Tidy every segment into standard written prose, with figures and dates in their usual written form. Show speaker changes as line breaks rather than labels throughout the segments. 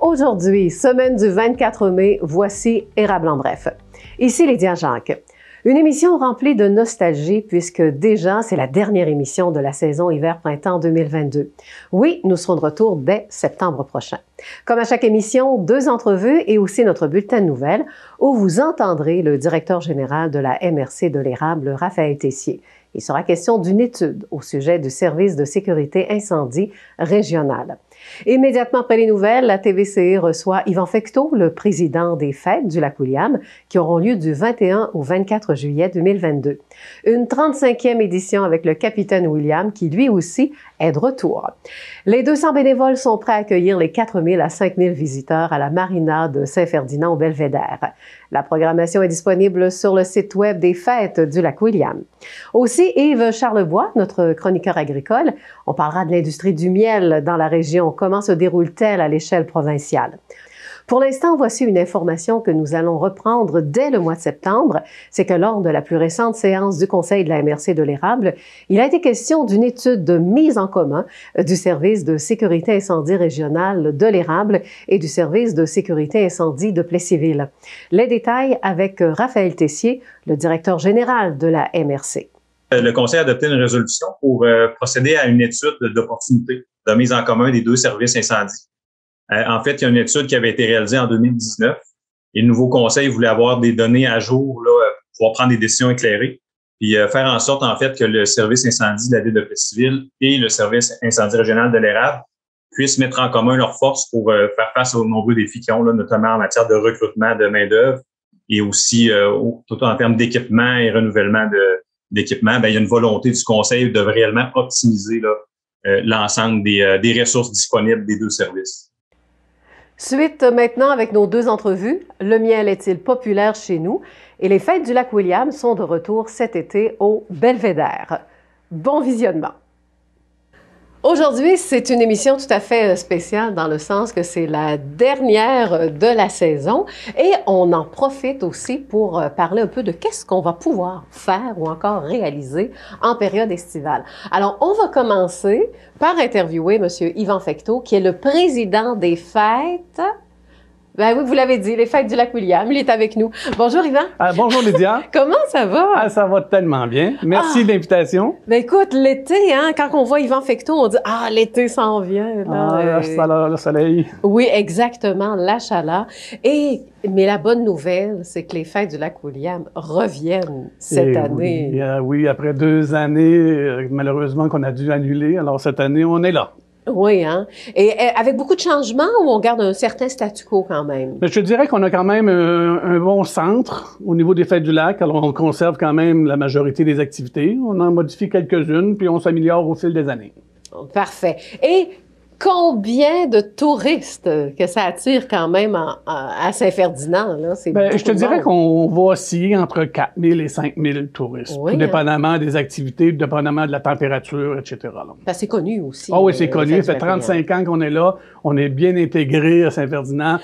Aujourd'hui, semaine du 24 mai, voici Érable en bref. Ici Lydia Jacques. Une émission remplie de nostalgie puisque déjà, c'est la dernière émission de la saison hiver-printemps 2022. Oui, nous serons de retour dès septembre prochain. Comme à chaque émission, 2 entrevues et aussi notre bulletin de nouvelles où vous entendrez le directeur général de la MRC de l'érable, Raphaël Tessier. Il sera question d'une étude au sujet du service de sécurité incendie régional. Immédiatement après les nouvelles, la TVCE reçoit Yvan Fecteau, le président des Fêtes du Lac-William, qui auront lieu du 21 au 24 juillet 2022. Une 35e édition avec le capitaine William, qui lui aussi est de retour. Les 200 bénévoles sont prêts à accueillir les 4 000 à 5 000 visiteurs à la marina de Saint-Ferdinand au Belvédère. La programmation est disponible sur le site web des Fêtes du Lac-William. Aussi, Yves Charlebois, notre chroniqueur agricole, on parlera de l'industrie du miel dans la région. Comment se déroule-t-elle à l'échelle provinciale? Pour l'instant, voici une information que nous allons reprendre dès le mois de septembre. C'est que lors de la plus récente séance du Conseil de la MRC de l'érable, il a été question d'une étude de mise en commun du service de sécurité incendie régional de l'érable et du service de sécurité incendie de Plessisville. Les détails avec Raphaël Tessier, le directeur général de la MRC.
Le Conseil a adopté une résolution pour procéder à une étude d'opportunité de mise en commun des 2 services incendies. En fait, il y a une étude qui avait été réalisée en 2019 et le nouveau Conseil voulait avoir des données à jour là, pour pouvoir prendre des décisions éclairées puis faire en sorte, en fait, que le service incendie de la ville de Plessisville et le service incendie régional de l'érable puissent mettre en commun leurs forces pour faire face aux nombreux défis qu'ils ont, là, notamment en matière de recrutement de main-d'œuvre et aussi tout en termes d'équipement et renouvellement d'équipement. Ben, il y a une volonté du Conseil de réellement optimiser là, l'ensemble des ressources disponibles des 2 services.
Suite maintenant avec nos 2 entrevues. Le miel est-il populaire chez nous? Et les Fêtes du Lac-William sont de retour cet été au Belvédère. Bon visionnement! Aujourd'hui, c'est une émission tout à fait spéciale dans le sens que c'est la dernière de la saison et on en profite aussi pour parler un peu de qu'est-ce qu'on va pouvoir faire ou encore réaliser en période estivale. Alors, on va commencer par interviewer M. Yvan Fecteau, qui est le président des Fêtes. Ben oui, vous l'avez dit, les Fêtes du Lac-William, il est avec nous. Bonjour Yvan.
Bonjour Lydia.
Comment ça va?
Ça va tellement bien. Merci de l'invitation.
Ben écoute, l'été, hein, quand on voit Yvan Fecteau, on dit « Ah, l'été s'en vient. »
Le soleil.
Oui, exactement, la chaleur. Mais la bonne nouvelle, c'est que les Fêtes du Lac-William reviennent cette année.
Oui, après 2 années, malheureusement, qu'on a dû annuler. Alors cette année, on est là.
Oui, hein. Et avec beaucoup de changements ou on garde un certain statu quo quand même?
Je dirais qu'on a quand même un bon centre au niveau des Fêtes du Lac. Alors, on conserve quand même la majorité des activités. On en modifie quelques-unes, puis on s'améliore au fil des années.
Parfait. Et combien de touristes que ça attire quand même à Saint-Ferdinand, là?
Je te dirais qu'on va osciller entre 4 000 et 5 000 touristes,
oui,
tout dépendamment des activités, tout dépendamment de la température, etc.
C'est connu aussi.
Oui, c'est connu. Ça fait 35 ans qu'on est là. On est bien intégré à Saint-Ferdinand.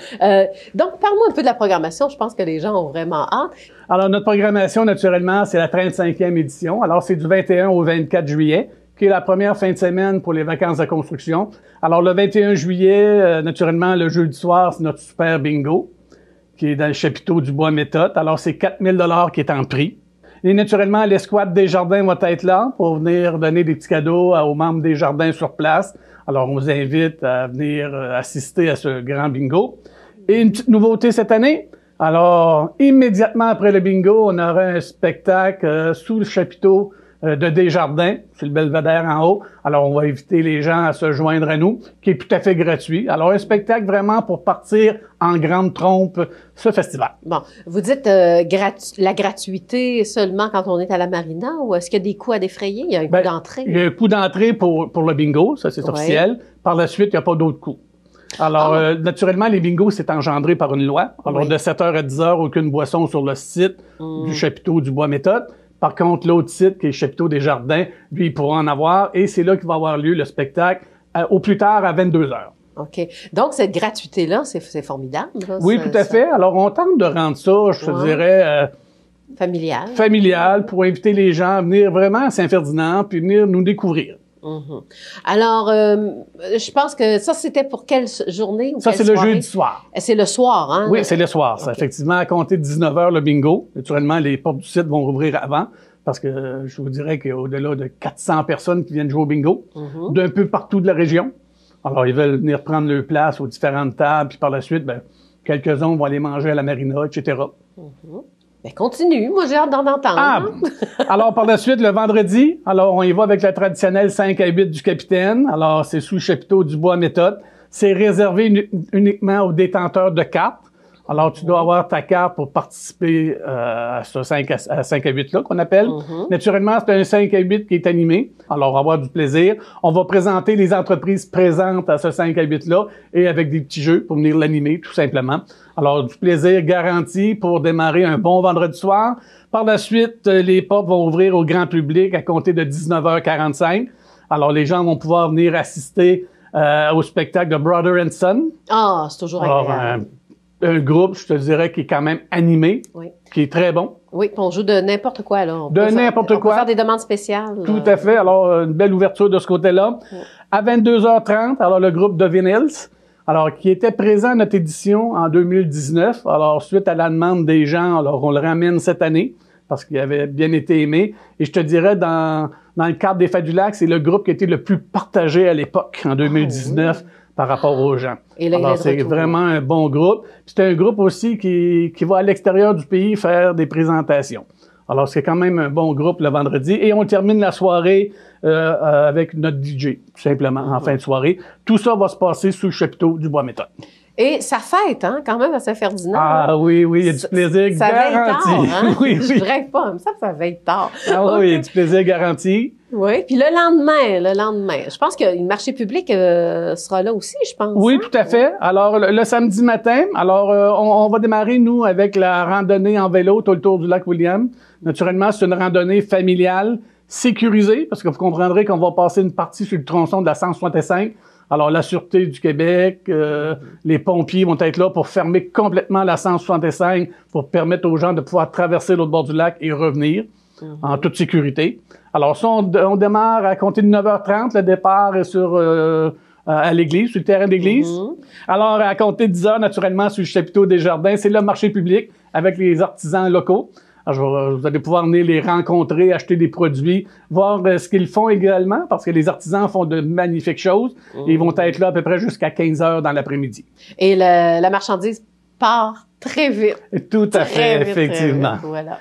Donc, parle-moi un peu de la programmation. Je pense que les gens ont vraiment hâte.
Alors, notre programmation, naturellement, c'est la 35e édition. Alors, c'est du 21 au 24 juillet. Qui est la première fin de semaine pour les vacances de construction. Alors, le 21 juillet, naturellement, le jeudi soir, c'est notre super bingo, qui est dans le chapiteau du Bois Méthode. Alors, c'est 4 000 $ qui est en prix. Et naturellement, l'escouade des jardins va être là pour venir donner des petits cadeaux aux membres des jardins sur place. Alors, on vous invite à venir assister à ce grand bingo. Et une petite nouveauté cette année. Alors, immédiatement après le bingo, on aura un spectacle sous le chapiteau de Desjardins, c'est le belvédère en haut. Alors, on va inviter les gens à se joindre à nous, qui est tout à fait gratuit. Alors, un spectacle vraiment pour partir en grande trompe ce festival.
Bon, vous dites la gratuité seulement quand on est à la marina ou est-ce qu'il y a des coûts à défrayer? Il y a un coût d'entrée?
Il y a un coût d'entrée pour le bingo, ça c'est officiel. Par la suite, il n'y a pas d'autres coûts. Alors, naturellement, les bingos, c'est engendré par une loi. Alors, de 7h à 10h, aucune boisson sur le site du chapiteau du Bois Méthode. Par contre, l'autre site, qui est le chapiteau des Jardins, lui, il pourra en avoir. Et c'est là qu'il va avoir lieu le spectacle, au plus tard à 22h.
OK. Donc, cette gratuité-là, c'est formidable. Là,
oui, tout à fait. Alors, on tente de rendre ça, je te dirais...
familial.
Familial, pour inviter les gens à venir vraiment à Saint-Ferdinand, puis venir nous découvrir.
Alors, je pense que ça, c'était pour quelle journée? Ou
ça, c'est le jeudi soir.
C'est le soir, hein?
Oui, c'est le soir. Ça, effectivement, à compter de 19h, le bingo. Naturellement, les portes du site vont rouvrir avant, parce que je vous dirais qu'il y a au-delà de 400 personnes qui viennent jouer au bingo, d'un peu partout de la région. Alors, ils veulent venir prendre leur place aux différentes tables, puis par la suite, ben, quelques-uns vont aller manger à la marina, etc.
Ben, continue. Moi, j'ai hâte d'en entendre.
Ah, alors, par la suite, le vendredi, alors, on y va avec la traditionnelle 5 à 8 du capitaine. Alors, c'est sous le chapiteau du Bois Méthode. C'est réservé uniquement aux détenteurs de cartes. Alors, tu dois avoir ta carte pour participer à ce 5 à 8-là qu'on appelle. Naturellement, c'est un 5 à 8 qui est animé. Alors, on va avoir du plaisir. On va présenter les entreprises présentes à ce 5 à 8-là et avec des petits jeux pour venir l'animer, tout simplement. Alors, du plaisir garanti pour démarrer un bon vendredi soir. Par la suite, les portes vont ouvrir au grand public à compter de 19h45. Alors, les gens vont pouvoir venir assister au spectacle de Brother and Son.
Ah, c'est toujours agréable.
Un groupe, je te dirais, qui est quand même animé, qui est très bon.
Oui, on joue de n'importe quoi, là. On
peut
faire des demandes spéciales.
Tout à fait. Alors, une belle ouverture de ce côté-là. À 22h30, alors, le groupe The Vinyls, alors, qui était présent à notre édition en 2019. Alors, suite à la demande des gens, alors, on le ramène cette année, parce qu'il avait bien été aimé. Et je te dirais, dans le cadre des Fêtes du Lac, c'est le groupe qui a été le plus partagé à l'époque, en 2019. Par rapport aux gens.
Et là,
alors, c'est vraiment un bon groupe. C'est un groupe aussi qui va à l'extérieur du pays faire des présentations. Alors, c'est quand même un bon groupe le vendredi. Et on termine la soirée avec notre DJ, tout simplement, en fin de soirée. Tout ça va se passer sous le chapiteau du Bois Méthode.
Et ça fête, hein, quand même, à Saint-Ferdinand.
Ah oui, il y a du plaisir garanti.
Ça veille tard, hein?
Oui.
Je rêve pas, ça veille tard.
Ah oui, il y a du plaisir garanti.
Oui, puis le lendemain, je pense que le marché public sera là aussi, je pense.
Oui,
hein?
tout à fait. Alors, le samedi matin, alors on va démarrer, nous, avec la randonnée en vélo tout le tour du lac William. Naturellement, c'est une randonnée familiale, sécurisée, parce que vous comprendrez qu'on va passer une partie sur le tronçon de la 165. Alors, la Sûreté du Québec, les pompiers vont être là pour fermer complètement la 165 pour permettre aux gens de pouvoir traverser l'autre bord du lac et revenir en toute sécurité. Alors, ça, on démarre à compter de 9h30. Le départ est à l'église, sur le terrain d'église. Alors, à compter de 10h, naturellement, sur le chapiteau des Jardins, c'est le marché public avec les artisans locaux. Alors, vous allez pouvoir venir les rencontrer, acheter des produits, voir ce qu'ils font également, parce que les artisans font de magnifiques choses. Ils vont être là à peu près jusqu'à 15h dans l'après-midi.
Et la marchandise part très vite.
Tout à fait, effectivement.
Très vite, voilà.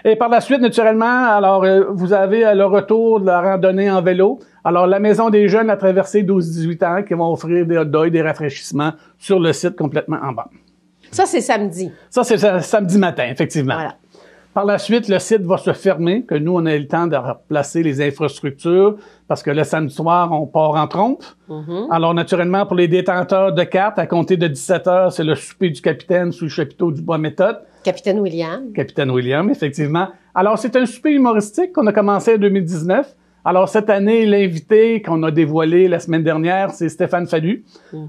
Et par la suite, naturellement, alors vous avez le retour de la randonnée en vélo. Alors, la Maison des jeunes à traversée 12-18 ans qui vont offrir des hot dogs, des rafraîchissements sur le site complètement en bas.
Ça, c'est samedi.
Ça, c'est samedi matin, effectivement.
Voilà.
Par la suite, le site va se fermer, que nous, on a eu le temps de replacer les infrastructures, parce que le samedi soir, on part en trompe. Alors, naturellement, pour les détenteurs de cartes, à compter de 17h, c'est le souper du capitaine sous le chapiteau du Bois Méthode.
Capitaine William.
Capitaine William, effectivement. Alors, c'est un souper humoristique qu'on a commencé en 2019. Alors, cette année, l'invité qu'on a dévoilé la semaine dernière, c'est Stéphane Fallu,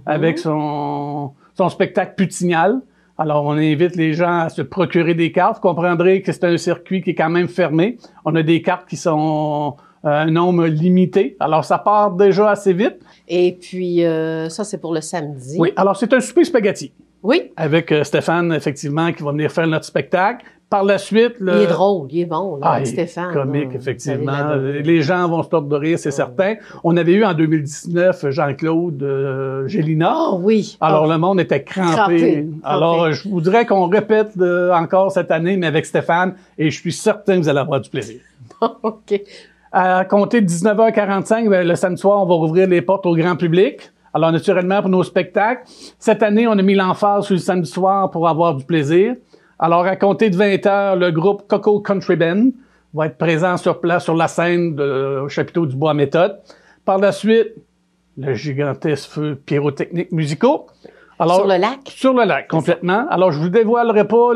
avec son spectacle Putignal. Alors, on invite les gens à se procurer des cartes. Vous comprendrez que c'est un circuit qui est quand même fermé. On a des cartes qui sont un nombre limité. Alors, ça part déjà assez vite.
Et puis, ça, c'est pour le samedi.
Oui, alors c'est un souper spaghetti.
Oui.
Avec Stéphane, effectivement, qui va venir faire notre spectacle. Par la suite...
Il est drôle, il est bon, là, Stéphane.
Comique, effectivement. Les gens vont se tordre de rire, c'est certain. On avait eu en 2019 Jean-Claude Gélina.
Oh oui.
Alors, le monde était crampé. Alors, je vous dirais qu'on répète encore cette année, mais avec Stéphane, et je suis certain que vous allez avoir du plaisir.
OK.
À compter de 19h45, le samedi soir, on va rouvrir les portes au grand public. Alors, naturellement, pour nos spectacles, cette année, on a mis l'emphase sur le samedi soir pour avoir du plaisir. Alors, à compter de 20h, le groupe Coco Country Band va être présent sur place, sur la scène au chapiteau du Bois Méthode. Par la suite, le gigantesque feu pyrotechnique musicaux. Alors,
sur le lac?
Sur le lac, complètement. Alors, je vous dévoilerai pas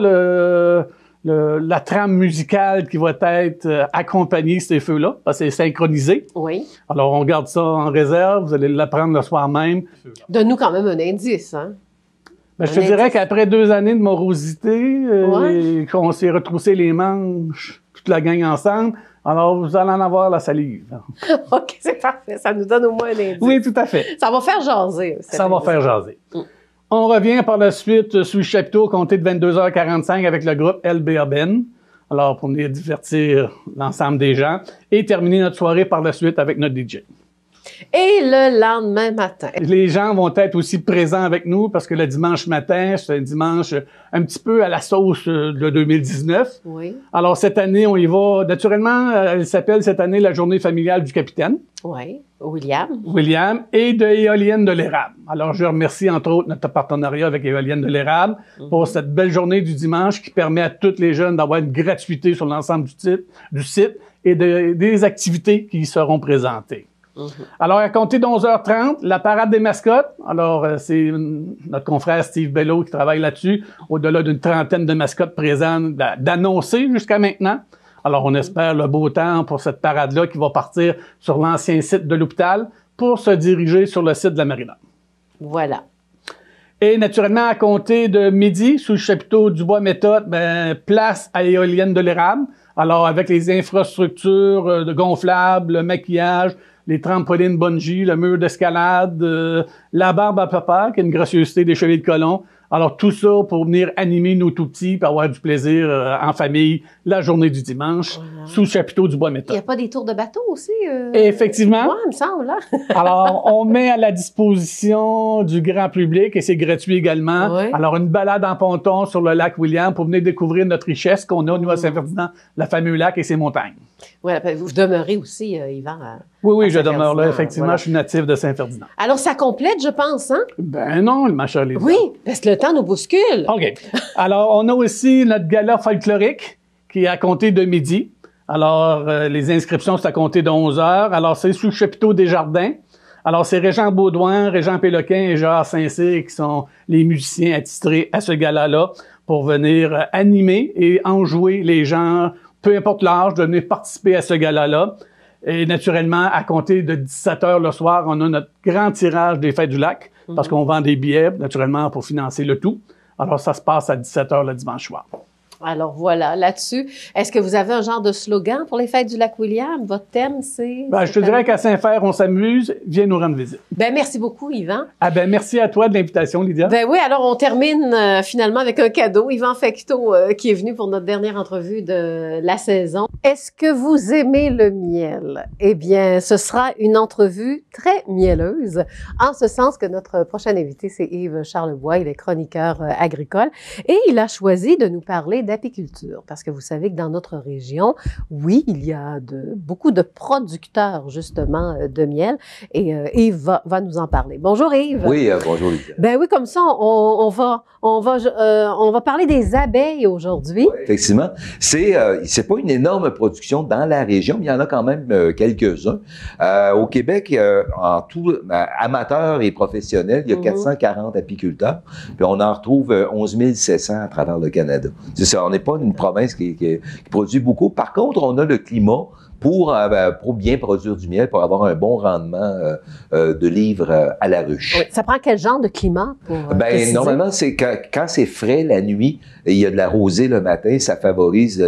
la trame musicale qui va être accompagnée de ces feux-là, parce que c'est synchronisé.
Oui.
Alors, on garde ça en réserve. Vous allez l'apprendre le soir même.
Donne-nous quand même un indice, hein?
Ben, je te dirais qu'après 2 années de morosité, qu'on s'est retroussé les manches, toute la gang ensemble, Alors, vous allez en avoir la salive.
OK, c'est parfait. Ça nous donne au moins un indice.
Oui, tout à fait.
Ça va faire jaser.
Ça va faire jaser. On revient par la suite sous le chapiteau, compté de 22h45 avec le groupe LB Ben. Alors, pour venir divertir l'ensemble des gens. Et terminer notre soirée par la suite avec notre DJ.
Et le lendemain matin.
Les gens vont être aussi présents avec nous parce que le dimanche matin, c'est un dimanche un petit peu à la sauce de 2019.
Oui.
Alors, cette année, on y va. Naturellement, elle s'appelle cette année la journée familiale du capitaine.
Oui. William.
William et de Éolienne de l'Érable. Alors, je remercie entre autres notre partenariat avec Éolienne de l'Érable pour cette belle journée du dimanche qui permet à tous les jeunes d'avoir une gratuité sur l'ensemble du site et des activités qui y seront présentées. Alors, à compter de 11h30, la parade des mascottes. Alors, c'est notre confrère Steve Bello qui travaille là-dessus, au-delà d'une trentaine de mascottes présentes d'annoncer jusqu'à maintenant. Alors, on espère le beau temps pour cette parade-là qui va partir sur l'ancien site de l'hôpital pour se diriger sur le site de la marina.
Voilà.
Et naturellement, à compter de midi, sous le chapiteau du Bois Méthode, place à Éolienne de l'Érable. Alors, avec les infrastructures de gonflables, le maquillage, les trampolines bungee, le mur d'escalade, la barbe à papa, qui est une gracieuseté des Chevaliers de Colomb. Alors, tout ça pour venir animer nos tout-petits et avoir du plaisir en famille la journée du dimanche sous le chapiteau du Bois Méthode.
Il n'y a pas des tours de bateau aussi?
Effectivement.
Oui, il me semble. Là.
Alors, on met à la disposition du grand public et c'est gratuit également.
Oui.
Alors, une balade en ponton sur le lac William pour venir découvrir notre richesse qu'on a, nous, à Saint-Ferdinand, le fameux lac et ses montagnes.
Oui, vous demeurez aussi, Yvan.
Oui, je demeure là. Effectivement, voilà. Je suis natif de Saint-Ferdinand.
Alors, ça complète, je pense, hein?
Ben non, ma chère Lisa.
Oui, parce que le temps nous bouscule.
OK. Alors, on a aussi notre gala folklorique qui est à compter de midi. Alors, les inscriptions, c'est à compter de 11h. Alors, c'est sous le chapiteau des Jardins. Alors, c'est Régent Baudouin, Régent Péloquin et Gérard Saint-Cyr qui sont les musiciens attitrés à ce gala-là pour venir animer et enjouer les gens, peu importe l'âge, de venir participer à ce gala-là. Et naturellement, à compter de 17h le soir, on a notre grand tirage des Fêtes du Lac parce qu'on vend des billets, naturellement, pour financer le tout. Alors, ça se passe à 17h le dimanche soir.
Alors voilà, là-dessus, est-ce que vous avez un genre de slogan pour les Fêtes du Lac-William? Votre thème, c'est...
Ben, je te dirais qu'à Saint-Fer, on s'amuse. Viens nous rendre visite.
Ben merci beaucoup, Yvan.
Ah ben merci à toi de l'invitation, Lydia.
Ben oui, alors on termine finalement avec un cadeau. Yvan Fecteau qui est venu pour notre dernière entrevue de la saison. Est-ce que vous aimez le miel? Eh bien, ce sera une entrevue très mielleuse, en ce sens que notre prochain invité, c'est Yves Charlebois. Il est chroniqueur agricole et il a choisi de nous parler d'apiculture, parce que vous savez que dans notre région, oui, il y a beaucoup de producteurs, justement, de miel, et Yves va nous en parler. Bonjour Yves.
Oui, bonjour Lydia.
Ben oui, comme ça, on va parler des abeilles aujourd'hui.
Oui, effectivement, c'est pas une énorme production dans la région, mais il y en a quand même quelques-uns. Au Québec, en tout, amateurs et professionnels, il y a 440 apiculteurs, puis on en retrouve 11 700 à travers le Canada. C'est ça, on n'est pas une province qui produit beaucoup. Par contre, on a le climat pour bien produire du miel, pour avoir un bon rendement de livres à la ruche.
Oui. Ça prend quel genre de climat pour
normalement, c'est quand c'est frais la nuit, et il y a de la rosée le matin, ça favorise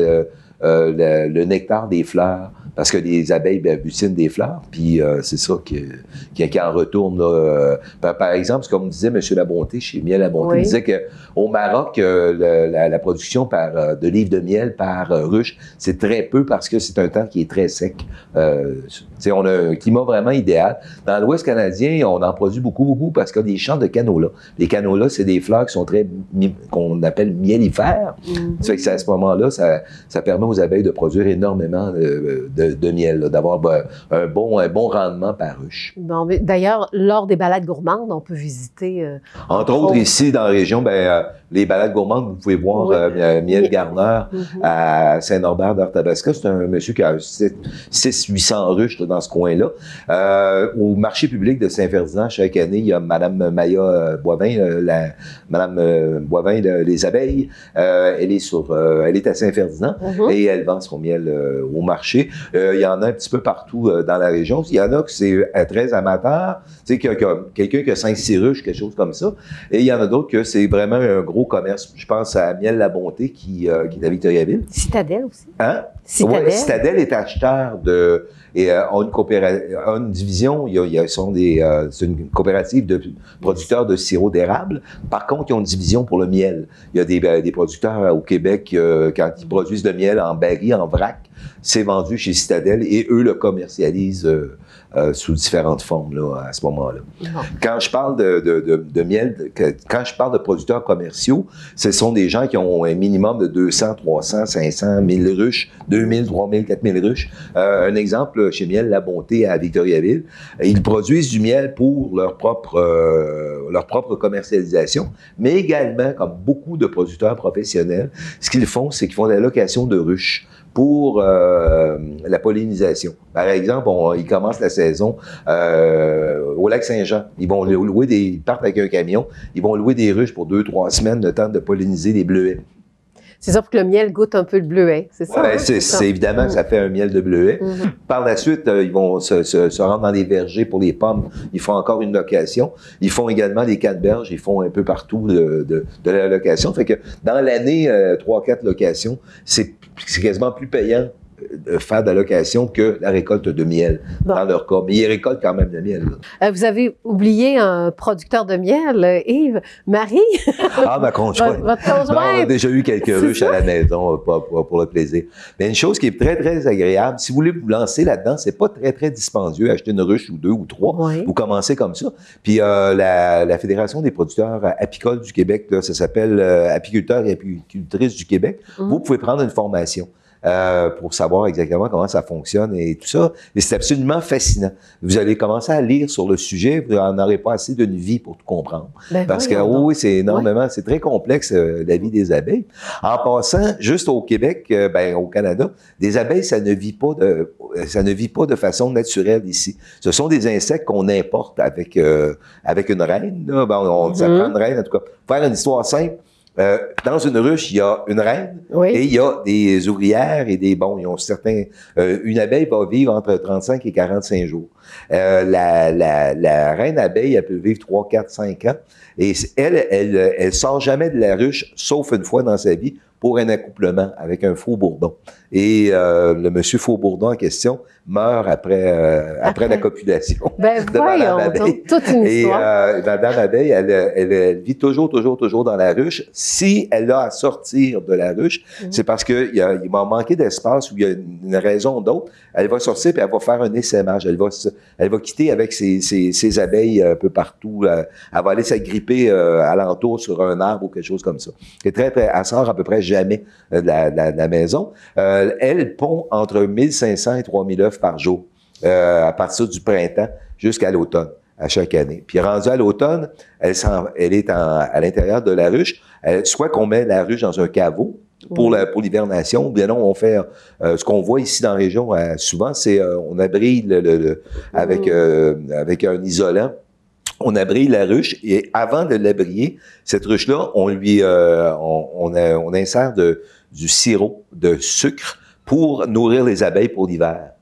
le nectar des fleurs, parce que les abeilles butinent des fleurs, puis c'est ça qui en retourne. Là, par exemple, c'est comme disait M. Labonté, chez Miel Labonté, il disait qu'au Maroc, la production de livres de miel par ruche, c'est très peu parce que c'est un temps qui est très sec. On a un climat vraiment idéal. Dans l'Ouest canadien, on en produit beaucoup parce qu'il y a des champs de canola. Les canolas, c'est des fleurs qui sont qu'on appelle miellifères. Ça fait que à ce moment-là, ça permet aux abeilles de produire énormément de miel, d'avoir un bon rendement par ruche.
Bon, d'ailleurs, lors des balades gourmandes, on peut visiter...
Entre autres, ici, dans la région, les balades gourmandes, vous pouvez voir Miel Garneur à Saint-Norbert d'Arthabasca. C'est un monsieur qui a 600-800 ruches dans ce coin-là. Au marché public de Saint-Ferdinand, chaque année, il y a Mme Maya Boivin, Mme Boivin, les abeilles. Elle est à Saint-Ferdinand et elle vend son miel au marché. Il y en a un petit peu partout dans la région. Il y en a que c'est très amateur, tu sais, quelqu'un qui a 5-6 ruches, quelque chose comme ça. Et il y en a d'autres que c'est vraiment un gros commerce. Je pense à Miel La Bonté qui est à Victoriaville.
Citadelle aussi.
Hein?
Citadel?
Ouais, Citadel est acheteur de... Et a une division, c'est une coopérative de producteurs de sirop d'érable. Par contre, ils ont une division pour le miel. Il y a des producteurs au Québec, quand ils produisent le miel en baril, en vrac, c'est vendu chez Citadel et eux le commercialisent sous différentes formes là, à ce moment-là. Quand je parle de miel, quand je parle de producteurs commerciaux, ce sont des gens qui ont un minimum de 200, 300, 500, 1000 ruches, 2000, 3000, 4000 ruches. Un exemple, chez Miel La Bonté à Victoriaville, ils produisent du miel pour leur propre commercialisation, mais également, comme beaucoup de producteurs professionnels, ce qu'ils font, c'est qu'ils font de la location de ruches pour la pollinisation. Par exemple, ils commencent la saison au lac Saint-Jean. Ils partent avec un camion, ils vont louer des ruches pour 2-3 semaines, le temps de polliniser les bleuets.
C'est ça pour que le miel goûte un peu le bleuet, c'est ça?
Ouais, c'est évidemment que ça fait un miel de bleuet. Par la suite, ils vont se rendre dans les vergers pour les pommes. Ils font encore une location. Ils font également des canneberges. Ils font un peu partout de la location. Fait que dans l'année, 3-4 locations, c'est quasiment plus payant de faire de la location que la récolte de miel, dans leur cas. Mais ils récoltent quand même le miel.
Vous avez oublié un producteur de miel, Yves. Marie?
Ah, ma conjointe.
Votre conjointe?
Non, on a déjà eu quelques ruches à la maison pour le plaisir. Mais une chose qui est très, très agréable, si vous voulez vous lancer là-dedans, c'est pas très, très dispendieux. Acheter une ruche ou 2 ou 3. Oui. Vous commencez comme ça. Puis la Fédération des producteurs apicoles du Québec, là, ça s'appelle Apiculteurs et Apicultrices du Québec. Vous pouvez prendre une formation. Pour savoir exactement comment ça fonctionne et tout ça. Et c'est absolument fascinant. Vous allez commencer à lire sur le sujet, vous n'en aurez pas assez d'une vie pour tout comprendre. Parce que oui, c'est énormément, c'est très complexe la vie des abeilles. En passant, juste au Québec, au Canada, des abeilles, ça ne vit pas de façon naturelle ici. Ce sont des insectes qu'on importe avec une reine. Là. Ça prend une reine, en tout cas. Pour faire une histoire simple, dans une ruche, il y a une reine et il y a des ouvrières et ils ont certains... une abeille va vivre entre 35 et 45 jours. La reine abeille, elle peut vivre 3, 4, 5 ans et elle sort jamais de la ruche, sauf une fois dans sa vie, pour un accouplement avec un faux bourdon. Et le monsieur faux bourdon en question meurt après la copulation.
De Madame Abeille. Toute une histoire.
Et Madame Abeille, elle vit toujours dans la ruche. Si elle a à sortir de la ruche, c'est parce qu'il va manquer d'espace ou il y a une raison d'autre. Elle va sortir et elle va faire un essaimage. Elle va quitter avec ses abeilles un peu partout. Elle va aller s'agripper alentour sur un arbre ou quelque chose comme ça. C'est très, très, elle sort à peu près jamais de la maison. Elle pond entre 1500 et 3000 œufs par jour à partir du printemps jusqu'à l'automne, à chaque année. Puis rendue à l'automne, elle est à l'intérieur de la ruche. Soit qu'on met la ruche dans un caveau pour l'hivernation, ou bien non, on fait ce qu'on voit ici dans la région souvent, c'est on abrille avec un isolant. On abrille la ruche et avant de l'abriller, cette ruche-là, on insère du sirop de sucre pour nourrir les abeilles pour l'hiver.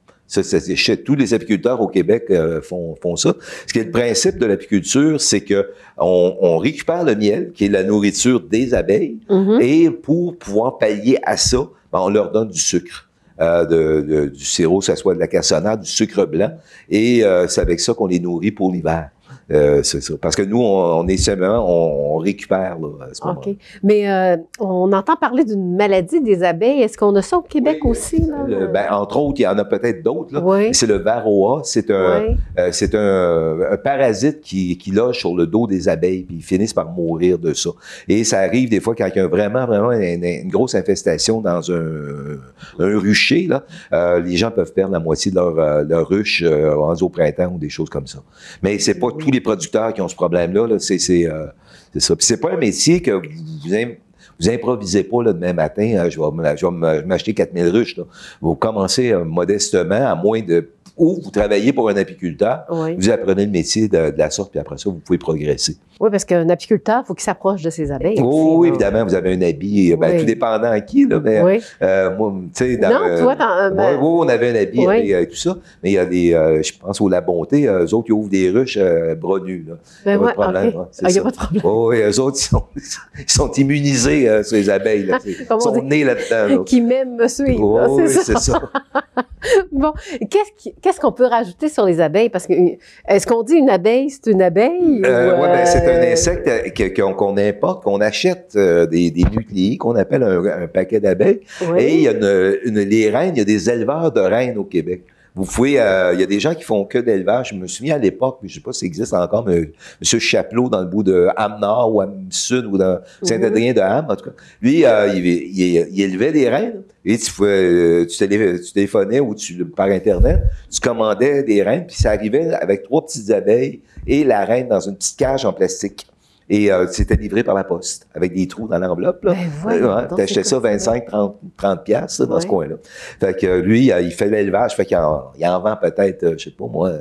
Tous les apiculteurs au Québec font ça. Ce qui est le principe de l'apiculture, c'est que on récupère le miel, qui est la nourriture des abeilles, et pour pouvoir pallier à ça, on leur donne du sucre. Du sirop, que ce soit de la cassonade, du sucre blanc, et c'est avec ça qu'on les nourrit pour l'hiver. C'est ça. Parce que nous, on récupère là, à ce moment-là.
OK. Mais on entend parler d'une maladie des abeilles. Est-ce qu'on a ça au Québec aussi? Là?
Entre autres, il y en a peut-être d'autres. C'est le varroa. C'est un parasite qui loge sur le dos des abeilles, puis ils finissent par mourir de ça. Et ça arrive des fois quand il y a vraiment une grosse infestation dans un rucher. Là, les gens peuvent perdre la moitié de leur ruche au printemps ou des choses comme ça. Mais c'est pas tous les producteurs qui ont ce problème-là. Là, c'est ça. Puis c'est pas un métier que vous improvisez pas là, demain matin, je vais m'acheter 4000 ruches. Là. Vous commencez modestement, à moins de ou vous travaillez pour un apiculteur,
Oui.
vous apprenez le métier de la sorte, puis après ça, vous pouvez progresser.
Oui, parce qu'un apiculteur, il faut qu'il s'approche de ses abeilles.
Oh,
aussi,
évidemment, vous avez un habit, ben,
Oui.
tout dépendant à qui, là, mais
Oui.
moi, tu sais,
Non, toi,
oui, on avait un habit
Oui.
avec tout ça, mais il y a des, je pense au La Bonté, eux autres, ils ouvrent des ruches bras nus, là.
Ben
Pas
ouais,
de problème,
OK.
ouais, c'est
Il n'y a
ça.
pas de problème.
Oh, oui, eux autres, ils sont immunisés sur les abeilles, là.
Comme
Ils
on
sont
dit,
nés là-dedans, là.
Qui m'aime me suivre.
Oh,
là,
oui,
c'est ça.
c'est ça.
Bon, qu'est-ce qu'on peut rajouter sur les abeilles? Parce que, est-ce qu'on dit une abeille, c'est une abeille?
Oui, ben, c'est un insecte qu'on importe, qu'on achète des nucléis, qu'on appelle un paquet d'abeilles.
Oui.
Et il y a les reines, il y a des éleveurs de reines au Québec. Vous pouvez, il y a des gens qui font que d'élevage. Je me souviens à l'époque, je sais pas si ça existe encore, mais M. Chapelot dans le bout de Ham-Nord ou Ham-Sud ou dans Saint-Adrien-de-Ham, en tout cas. Lui, il élevait des reines. Et tu téléphonais ou par Internet, tu commandais des reines, puis ça arrivait avec 3 petites abeilles et la reine dans une petite cage en plastique. Et c'était livré par la poste, avec des trous dans l'enveloppe.
Ben voyons donc,
T'achetais ça 25, 30 piastres dans ce coin-là. Fait que lui, il fait l'élevage, fait qu'il en vend peut-être, je sais pas moi,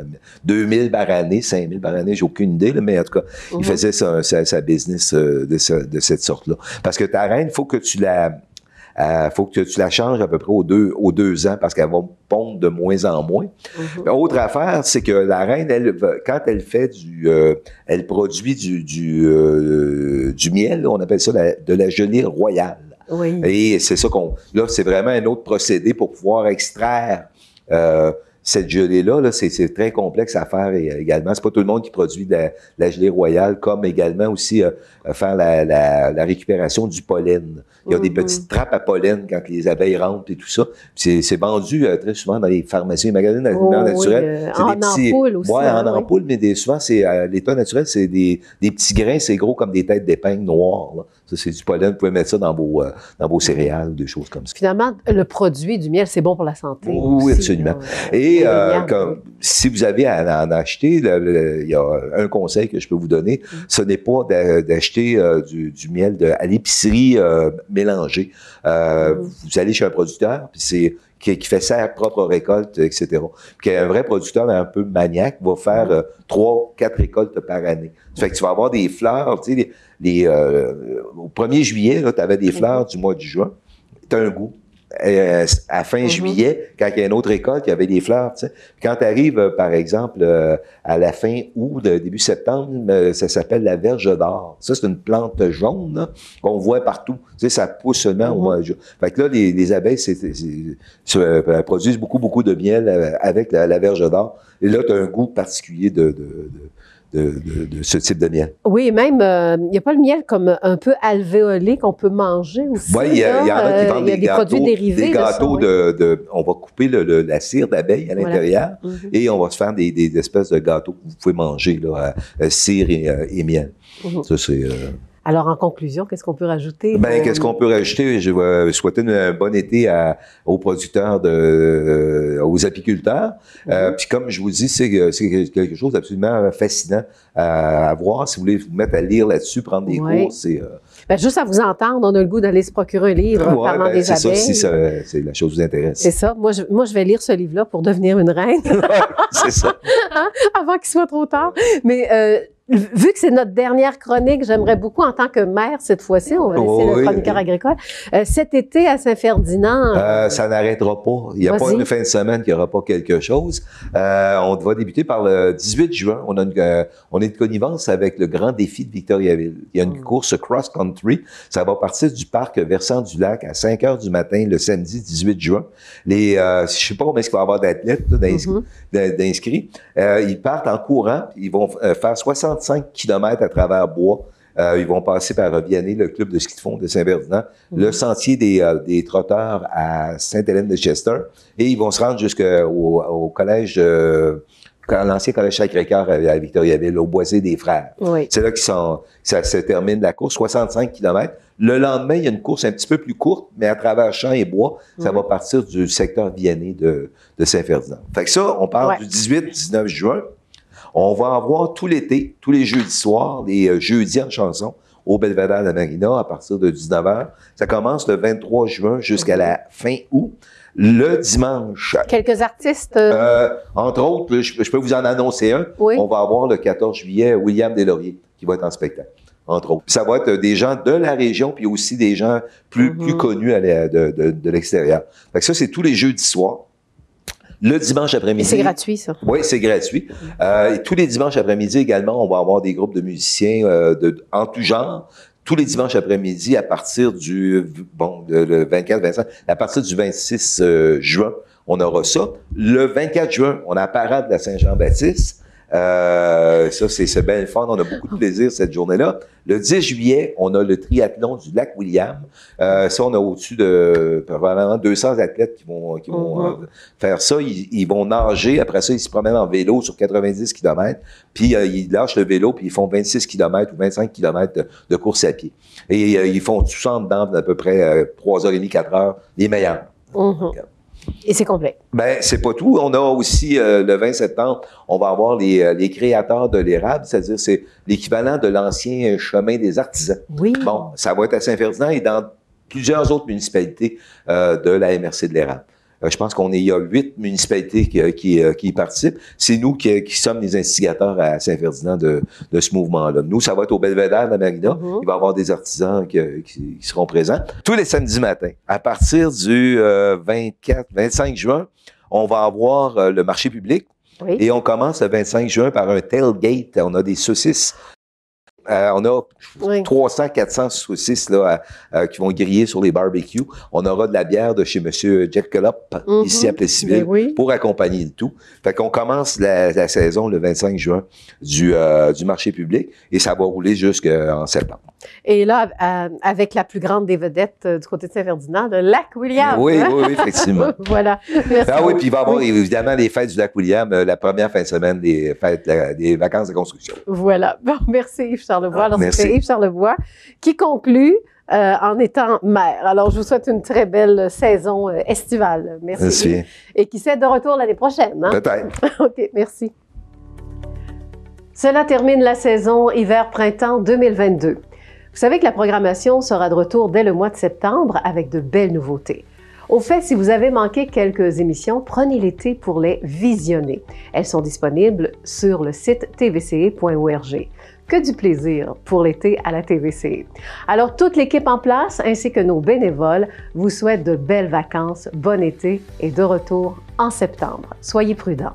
2000 par année, 5000 par année, j'ai aucune idée, là, mais en tout cas, il faisait sa business de cette sorte-là. Parce que ta reine, faut que tu la changes à peu près aux deux ans parce qu'elle va pondre de moins en moins. Autre affaire, c'est que la reine, quand elle fait elle produit du miel, on appelle ça de la gelée royale.
Oui.
Et c'est ça là, c'est vraiment un autre procédé pour pouvoir extraire cette gelée-là, là, c'est très complexe à faire également. C'est pas tout le monde qui produit de la gelée royale, comme également aussi faire la récupération du pollen. Il y a des petites trappes à pollen quand les abeilles rentrent et tout ça. C'est vendu très souvent dans les pharmacies, les magasins naturels.
Oui, en ampoule aussi.
Oui, en ampoule, mais souvent, c'est à l'état naturel, c'est des petits grains, c'est gros comme des têtes d'épingle noires. Là. Ça, c'est du pollen. Vous pouvez mettre ça dans vos céréales ou des choses comme ça.
Finalement, le produit du miel, c'est bon pour la santé.
Oui,
aussi,
absolument.
là.
Et si vous avez à en acheter, il y a un conseil que je peux vous donner. Ce n'est pas d'acheter du miel à l'épicerie mélangé. Vous allez chez un producteur, puis qui fait sa propre récolte, etc. Puis un vrai producteur un peu maniaque va faire 3-4 récoltes par année. Ça fait que tu vas avoir des fleurs, tu sais, au 1er juillet, tu avais des fleurs du mois de juin. Tu as un goût. À fin juillet, quand il y a une autre récolte, il y avait des fleurs, tu sais. Quand tu arrives, par exemple, à la fin août, début septembre, ça s'appelle la verge d'or. Ça, c'est une plante jaune, là, qu'on voit partout. Tu sais, ça pousse seulement au mois de juin. Fait que là, les abeilles produisent beaucoup de miel avec la verge d'or. Et là, tu as un goût particulier de ce type de miel.
Oui, même, il n'y a pas le miel comme un peu alvéolé qu'on peut manger aussi.
Oui, il y en a qui vendent
des produits dérivés.
Des gâteaux on va couper la cire d'abeille à l'intérieur et on va se faire des espèces de gâteaux que vous pouvez manger, là, cire et miel. Ça, c'est...
Alors, en conclusion, qu'est-ce qu'on peut rajouter?
Qu'est-ce qu'on peut rajouter? Je vais souhaiter un bon été aux producteurs, aux apiculteurs. Puis comme je vous dis, c'est quelque chose d'absolument fascinant à voir. Si vous voulez vous mettre à lire là-dessus, prendre des cours, c'est...
juste à vous entendre, on a le goût d'aller se procurer un livre parlant des abeilles.
C'est ça, si la chose vous intéresse.
C'est ça. Moi, je vais lire ce livre-là pour devenir une reine.
C'est ça.
Avant qu'il soit trop tard. Mais... vu que c'est notre dernière chronique, j'aimerais beaucoup, en tant que maire, cette fois-ci, on va laisser le chroniqueur agricole, cet été à Saint-Ferdinand...
ça n'arrêtera pas. Il n'y a pas une fin de semaine qu'il n'y aura pas quelque chose. On va débuter par le 18 juin. On est de connivence avec le Grand Défi de Victoriaville. Il y a une course cross-country. Ça va partir du parc Versant-du-Lac à 5 heures du matin, le samedi 18 juin. Je ne sais pas combien il va y avoir d'athlètes d'inscrits. Ils partent en courant. Ils vont faire 65 km à travers bois. Ils vont passer par Vianney, le club de ski de fond de Saint-Ferdinand, le sentier des trotteurs à Sainte-Hélène-de-Chester, et ils vont se rendre jusqu'au collège, l'ancien collège Sacré-Cœur à Victoriaville, au Boisé des Frères.
Oui.
C'est là que ça se termine la course, 65 km. Le lendemain, il y a une course un petit peu plus courte, mais à travers champs et bois. Ça va partir du secteur Vianney de Saint-Ferdinand. Fait que ça, on parle du 18-19 juin. On va avoir tout l'été, tous les jeudis soirs, les jeudis en chanson, au Belvédère de la Marina, à partir de 19h. Ça commence le 23 juin jusqu'à la fin août. Le dimanche.
Quelques artistes?
Entre autres, je peux vous en annoncer un.
Oui.
On va avoir le 14 juillet William Deslauriers qui va être en spectacle, entre autres. Ça va être des gens de la région, puis aussi des gens plus connus de l'extérieur. Fait que ça, c'est tous les jeudis soirs. Le dimanche après-midi.
Et c'est gratuit, ça?
Oui, c'est gratuit. Et tous les dimanches après-midi également, on va avoir des groupes de musiciens en tout genre. Tous les dimanches après-midi, à partir du le 24-25, à partir du 26 juin, on aura ça. Le 24 juin, on a la parade de la Saint-Jean-Baptiste. Ça, c'est bien le fun. On a beaucoup de plaisir cette journée-là. Le 10 juillet, on a le triathlon du lac William. Ça, on a au-dessus de probablement 200 athlètes qui vont faire ça. Ils vont nager. Après ça, ils se promènent en vélo sur 90 km. Puis, ils lâchent le vélo, puis ils font 26 km ou 25 km de course à pied. Et ils font tout ça en dedans d'à peu près 3h30, 4h, les meilleurs.
Et c'est complet.
Ben, c'est pas tout. On a aussi, le 20 septembre, on va avoir les créateurs de l'érable, c'est-à-dire c'est l'équivalent de l'ancien chemin des artisans.
Oui.
Bon, ça va être à Saint-Ferdinand et dans plusieurs autres municipalités de la MRC de l'érable. Je pense il y a 8 municipalités qui y participent. C'est nous qui sommes les instigateurs à Saint-Ferdinand de ce mouvement-là. Nous, ça va être au Belvédère de la Marina. Il va y avoir des artisans qui seront présents. Tous les samedis matins, à partir du 25 juin, on va avoir le marché public.
Oui.
Et on commence le 25 juin par un tailgate. On a des saucisses. On a 300-400 saucisses là, qui vont griller sur les barbecues. On aura de la bière de chez M. Jack Collop, ici à Plessisville, pour accompagner le tout. Fait qu'on commence la saison le 25 juin du marché public et ça va rouler jusqu'en septembre.
Et là, avec la plus grande des vedettes du côté de Saint-Ferdinand, le lac William.
Oui, effectivement.
Voilà. Merci.
Oui, puis il va y avoir évidemment les fêtes du lac William, la première fin de semaine des fêtes des vacances de construction.
Voilà. Bon, merci Yves Charlebois. Alors, c'était Yves Charlebois qui conclut en étant maire. Alors, je vous souhaite une très belle saison estivale. Merci. Et qui sait de retour l'année prochaine. Hein?
Peut-être.
OK, merci. Cela termine la saison hiver-printemps 2022. Vous savez que la programmation sera de retour dès le mois de septembre avec de belles nouveautés. Au fait, si vous avez manqué quelques émissions, prenez l'été pour les visionner. Elles sont disponibles sur le site tvce.org. Que du plaisir pour l'été à la TVC. Alors, toute l'équipe en place ainsi que nos bénévoles vous souhaitent de belles vacances, bon été et de retour en septembre. Soyez prudents.